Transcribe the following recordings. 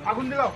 আগুন দিলাম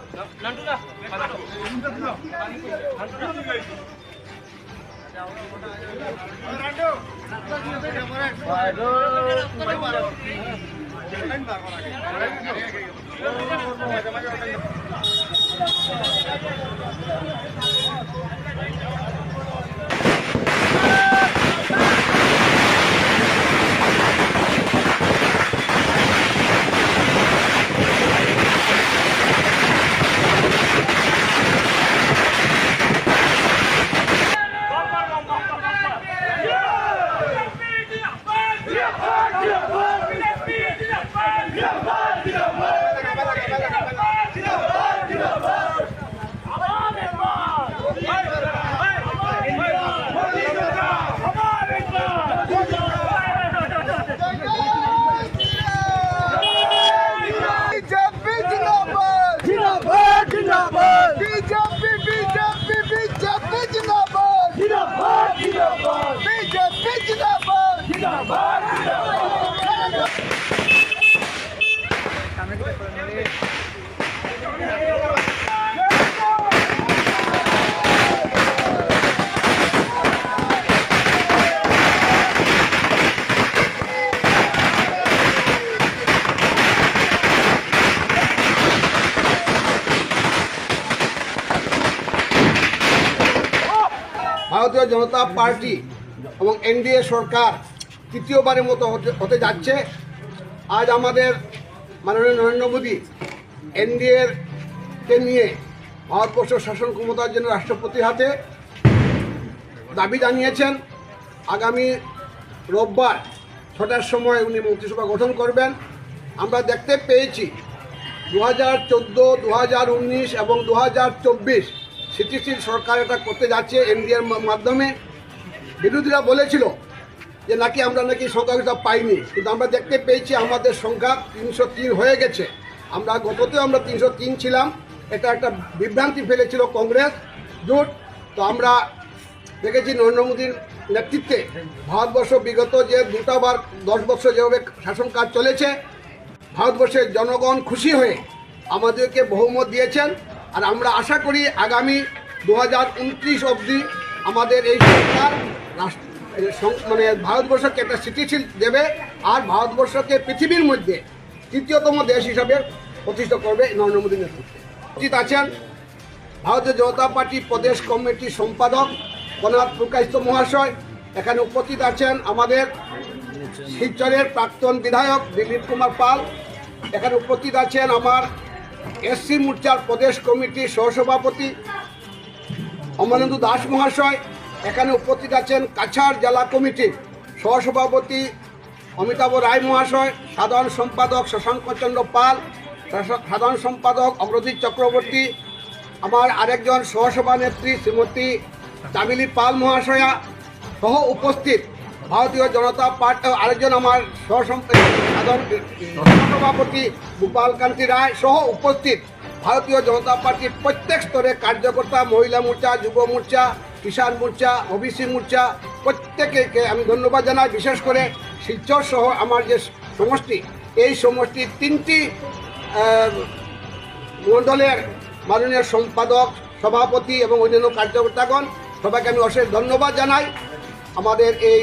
ভারতীয় জনতা পার্টি এবং এনডিএ সরকার তৃতীয়বারের মতো হতে যাচ্ছে। আজ আমাদের মাননীয় নরেন্দ্র মোদী এনডিএ-কে নিয়ে ভারতবর্ষ শাসন ক্ষমতার জন্য রাষ্ট্রপতির হাতে দাবি জানিয়েছেন। আগামী রোববার 6টার সময় উনি মন্ত্রিসভা গঠন করবেন। আমরা দেখতে পেয়েছি 2014, 2019 এবং 2024 স্থিতিশীল সরকার এটা করতে যাচ্ছে এনডিএর মাধ্যমে। বিরোধীরা বলেছিল যে নাকি আমরা নাকি সংখ্যাগরিষ্ঠতা পাইনি, কিন্তু আমরা দেখতে পেয়েছি আমাদের সংখ্যা 303 হয়ে গেছে। আমরা গততেও আমরা 303 ছিলাম। এটা একটা বিভ্রান্তি ফেলেছিল কংগ্রেস জোট। তো আমরা দেখেছি নরেন্দ্র মোদীর নেতৃত্বে ভারতবর্ষ বিগত যে 2বার 10 বছর যেভাবে শাসন কাজ চলেছে, ভারতবর্ষের জনগণ খুশি হয়ে আমাদেরকে বহুমত দিয়েছেন। আর আমরা আশা করি আগামী 2029 অবধি আমাদের এই সরকার মানে ভারতবর্ষকে একটা স্থিতিশীল দেবে আর ভারতবর্ষকে পৃথিবীর মধ্যে তৃতীয়তম দেশ হিসাবে প্রতিষ্ঠা করবে নরেন্দ্র মোদীর নেতৃত্বে। উপস্থিত আছেন ভারতীয় জনতা পার্টি প্রদেশ কমিটির সম্পাদক কনক প্রকাশিত মহাশয়। এখানে উপস্থিত আছেন আমাদের শিলচরের প্রাক্তন বিধায়ক দিলীপ কুমার পাল। এখানে উপস্থিত আছেন আমার এসসি মোর্চার প্রদেশ কমিটির সহসভাপতি অমরেন্দু দাস মহাশয়। এখানে উপস্থিত আছেন কাছাড় জেলা কমিটির সহসভাপতি অমিতাভ রায় মহাশয়, সাধারণ সম্পাদক শশাঙ্ক চন্দ্র পাল, সাধারণ সম্পাদক অমরজিৎ চক্রবর্তী, আমার আরেকজন সহসভানেত্রী শ্রীমতী চামিলি পাল মহাশয়া সহ উপস্থিত ভারতীয় জনতা পার্টি আরেকজন আমার সাধারণ সভাপতি গোপাল কান্তি রায় সহ উপস্থিত ভারতীয় জনতা পার্টির প্রত্যেক স্তরে কার্যকর্তা, মহিলা মোর্চা, যুব মোর্চা, কিষাণ মোর্চা, ওবিসি মোর্চা প্রত্যেকে আমি ধন্যবাদ জানাই। বিশেষ করে শিলচর সহ আমার যে সমষ্টি, এই সমষ্টির 3টি মণ্ডলের মাননীয় সম্পাদক, সভাপতি এবং অন্যান্য কার্যকর্তাগণ সবাইকে আমি অশেষ ধন্যবাদ জানাই। আমাদের এই